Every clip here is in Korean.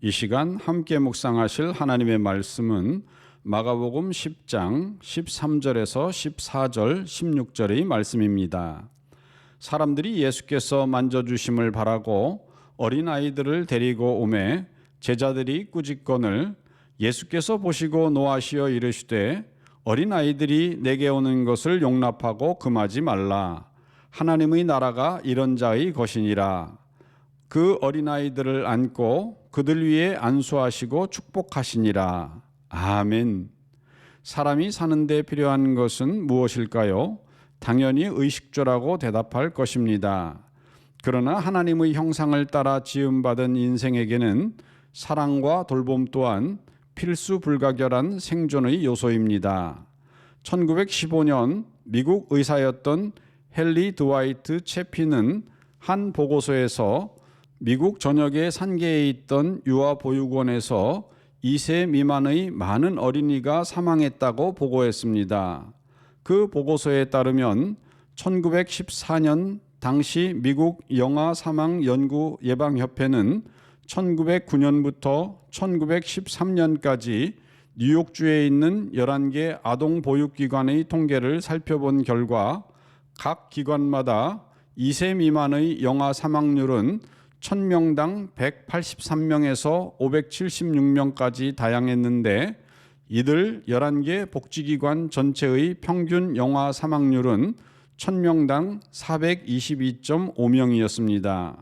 이 시간 함께 묵상하실 하나님의 말씀은 마가복음 10장 13절에서 14절 16절의 말씀입니다. 사람들이 예수께서 만져주심을 바라고 어린아이들을 데리고 오매 제자들이 꾸짖건을 예수께서 보시고 노하시어 이르시되 어린아이들이 내게 오는 것을 용납하고 금하지 말라. 하나님의 나라가 이런 자의 것이니라. 그 어린아이들을 안고 그들 위에 안수하시고 축복하시니라. 아멘. 사람이 사는 데 필요한 것은 무엇일까요? 당연히 의식주라고 대답할 것입니다. 그러나 하나님의 형상을 따라 지음받은 인생에게는 사랑과 돌봄 또한 필수 불가결한 생존의 요소입니다. 1915년 미국 의사였던 헨리 드와이트 채피는 한 보고서에서 미국 전역의 산계에 있던 유아보육원에서 2세 미만의 많은 어린이가 사망했다고 보고했습니다. 그 보고서에 따르면 1914년 당시 미국 영아 사망 연구 예방협회는 1909년부터 1913년까지 뉴욕주에 있는 11개 아동보육기관의 통계를 살펴본 결과 각 기관마다 2세 미만의 영아 사망률은 1000명당 183명에서 576명까지 다양했는데 이들 11개 복지기관 전체의 평균 영아 사망률은 1000명당 422.5명이었습니다.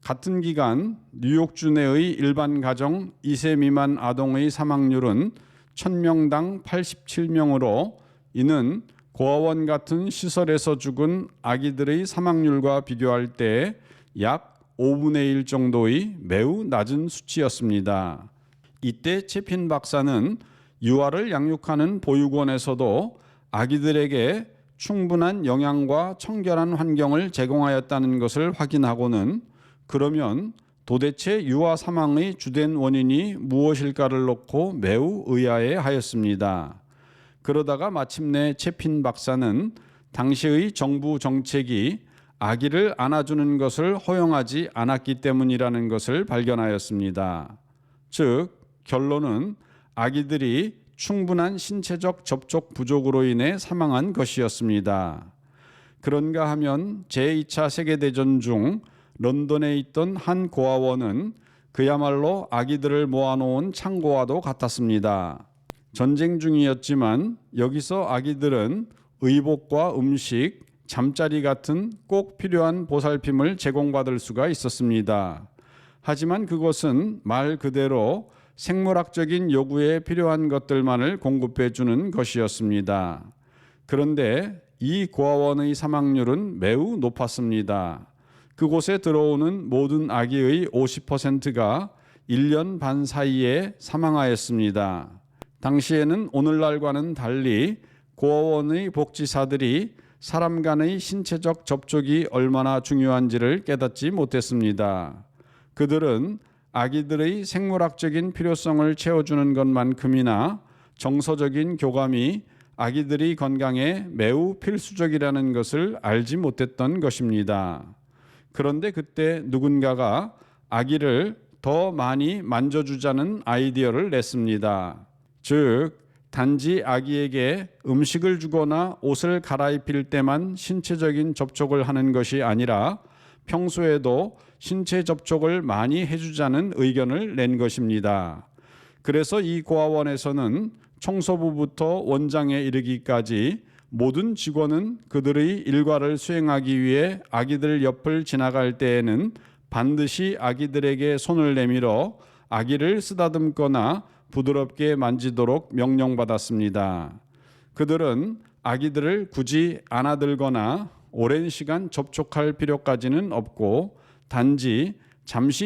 같은 기간 뉴욕주 내의 일반 가정 2세 미만 아동의 사망률은 1000명당 87명으로 이는 고아원 같은 시설에서 죽은 아기들의 사망률과 비교할 때 약 5분의 1 정도의 매우 낮은 수치였습니다. 이때 채핀 박사는 유아를 양육하는 보육원에서도 아기들에게 충분한 영양과 청결한 환경을 제공하였다는 것을 확인하고는 그러면 도대체 유아 사망의 주된 원인이 무엇일까를 놓고 매우 의아해하였습니다. 그러다가 마침내 채핀 박사는 당시의 정부 정책이 아기를 안아주는 것을 허용하지 않았기 때문이라는 것을 발견하였습니다. 즉, 결론은 아기들이 충분한 신체적 접촉 부족으로 인해 사망한 것이었습니다. 그런가 하면 제2차 세계대전 중 런던에 있던 한 고아원은 그야말로 아기들을 모아놓은 창고와도 같았습니다. 전쟁 중이었지만 여기서 아기들은 의복과 음식, 잠자리 같은 꼭 필요한 보살핌을 제공받을 수가 있었습니다. 하지만 그것은 말 그대로 생물학적인 요구에 필요한 것들만을 공급해 주는 것이었습니다. 그런데 이 고아원의 사망률은 매우 높았습니다. 그곳에 들어오는 모든 아기의 50%가 1년 반 사이에 사망하였습니다. 당시에는 오늘날과는 달리 고아원의 복지사들이 사람 간의 신체적 접촉이 얼마나 중요한지를 깨닫지 못했습니다. 그들은 아기들의 생물학적인 필요성을 채워주는 것만큼이나 정서적인 교감이 아기들의 건강에 매우 필수적이라는 것을 알지 못했던 것입니다. 그런데 그때 누군가가 아기를 더 많이 만져주자는 아이디어를 냈습니다. 즉, 단지 아기에게 음식을 주거나 옷을 갈아입힐 때만 신체적인 접촉을 하는 것이 아니라 평소에도 신체 접촉을 많이 해주자는 의견을 낸 것입니다. 그래서 이 고아원에서는 청소부부터 원장에 이르기까지 모든 직원은 그들의 일과를 수행하기 위해 아기들 옆을 지나갈 때에는 반드시 아기들에게 손을 내밀어 아기를 쓰다듬거나 부드럽게 만지도록 명령받았습니다. 그들은 아기들을 굳이 안아들거나 오랜 시간 접촉할 필요까지는 없고 단지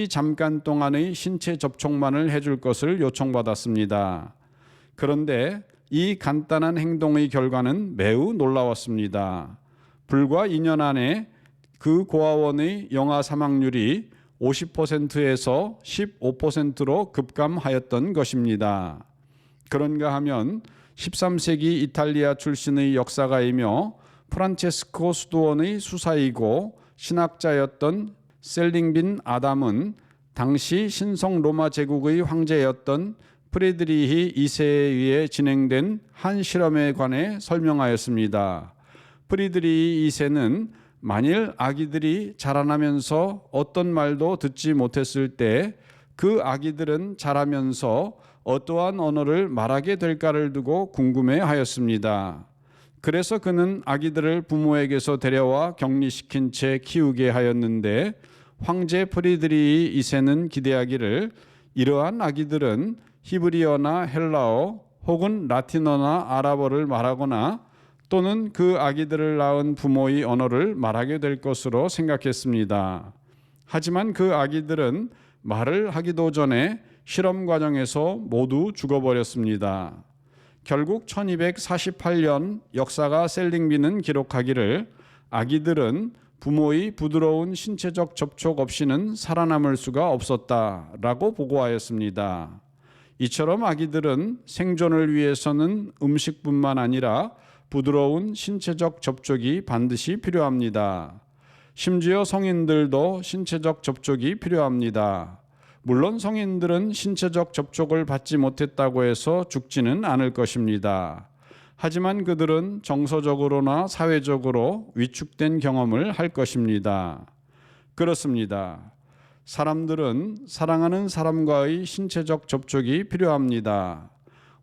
잠깐 동안의 신체 접촉만을 해줄 것을 요청받았습니다. 그런데 이 간단한 행동의 결과는 매우 놀라웠습니다. 불과 2년 안에 그 고아원의 영아 사망률이 50%에서 15%로 급감하였던 것입니다. 그런가 하면 13세기 이탈리아 출신의 역사가이며 프란체스코 수도원의 수사이고 신학자였던 셀링빈 아담은 당시 신성 로마 제국의 황제였던 프리드리히 2세에 의해 진행된 한 실험에 관해 설명하였습니다. 프리드리히 2세는 만일 아기들이 자라나면서 어떤 말도 듣지 못했을 때 그 아기들은 자라면서 어떠한 언어를 말하게 될까를 두고 궁금해하였습니다. 그래서 그는 아기들을 부모에게서 데려와 격리시킨 채 키우게 하였는데 황제 프리드리히 2세는 기대하기를 이러한 아기들은 히브리어나 헬라어 혹은 라틴어나 아랍어를 말하거나 또는 그 아기들을 낳은 부모의 언어를 말하게 될 것으로 생각했습니다. 하지만 그 아기들은 말을 하기도 전에 실험 과정에서 모두 죽어버렸습니다. 결국 1248년 역사가 셀링비는 기록하기를 아기들은 부모의 부드러운 신체적 접촉 없이는 살아남을 수가 없었다라고 보고하였습니다. 이처럼 아기들은 생존을 위해서는 음식뿐만 아니라 부드러운 신체적 접촉이 반드시 필요합니다. 심지어 성인들도 신체적 접촉이 필요합니다. 물론 성인들은 신체적 접촉을 받지 못했다고 해서 죽지는 않을 것입니다. 하지만 그들은 정서적으로나 사회적으로 위축된 경험을 할 것입니다. 그렇습니다. 사람들은 사랑하는 사람과의 신체적 접촉이 필요합니다.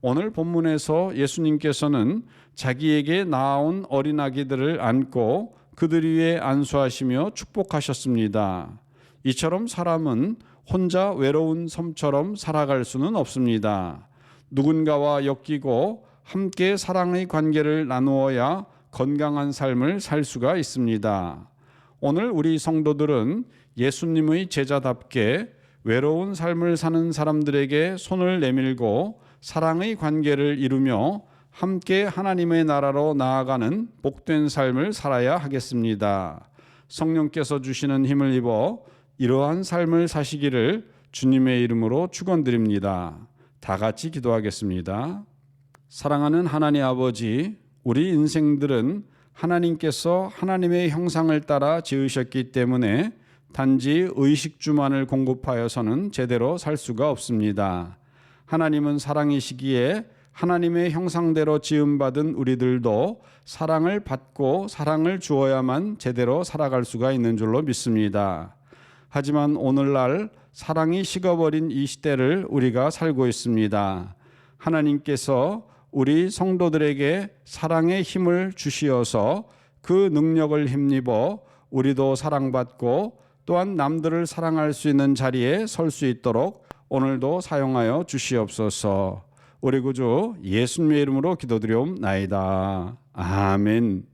오늘 본문에서 예수님께서는 자기에게 낳아온 어린아기들을 안고 그들 위에 안수하시며 축복하셨습니다. 이처럼 사람은 혼자 외로운 섬처럼 살아갈 수는 없습니다. 누군가와 엮이고 함께 사랑의 관계를 나누어야 건강한 삶을 살 수가 있습니다. 오늘 우리 성도들은 예수님의 제자답게 외로운 삶을 사는 사람들에게 손을 내밀고 사랑의 관계를 이루며 함께 하나님의 나라로 나아가는 복된 삶을 살아야 하겠습니다. 성령께서 주시는 힘을 입어 이러한 삶을 사시기를 주님의 이름으로 축원드립니다. 다 같이 기도하겠습니다. 사랑하는 하나님 아버지, 우리 인생들은 하나님께서 하나님의 형상을 따라 지으셨기 때문에 단지 의식주만을 공급하여서는 제대로 살 수가 없습니다. 하나님은 사랑이시기에 하나님의 형상대로 지음받은 우리들도 사랑을 받고 사랑을 주어야만 제대로 살아갈 수가 있는 줄로 믿습니다. 하지만 오늘날 사랑이 식어버린 이 시대를 우리가 살고 있습니다. 하나님께서 우리 성도들에게 사랑의 힘을 주시어서 그 능력을 힘입어 우리도 사랑받고 또한 남들을 사랑할 수 있는 자리에 설 수 있도록 오늘도 사용하여 주시옵소서. 우리 구주 예수님의 이름으로 기도드리옵나이다. 아멘.